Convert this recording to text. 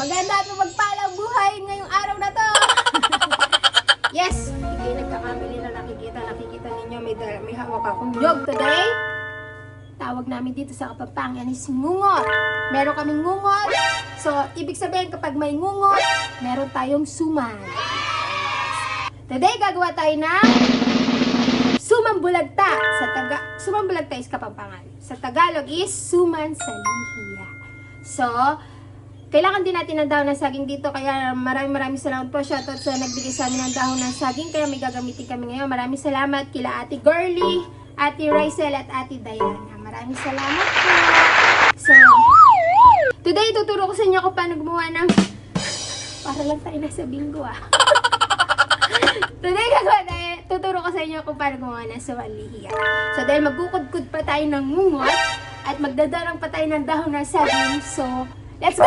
Maganda at magpalang buhay ngayong araw na to. Yes, hindi kayo nagkakamali na nakikita ninyo may hawak akong nyog today. Tawag namin dito sa Kapampangan is ngungot. Meron kaming ngungot. So, ibig sabihin kapag may ngungot, meron tayong suman. Today, gagawa tayo ng suman bulagta. Suman bulagta is Kapampangan. Sa Tagalog is suman sa Lihia. So, kailangan din natin ng dahon ng saging dito. Kaya maraming salamat po. Shoutout sa nagbigay sa amin ng dahon ng saging. Kaya may gagamitin kami ngayon. Maraming salamat kila Ate Girly, Ate Rysel at Ate Diana. Maraming salamat po. So, today tuturo ko sa inyo kung paano gumawa ng... Para lang tayo nasa bingo Today tuturo ko sa inyo kung paano gumawa ng suman Lihia. So, dahil magkukudkud pa tayo ng ngungot at magdadarang pa tayo ng dahon ng saging. So, let's go!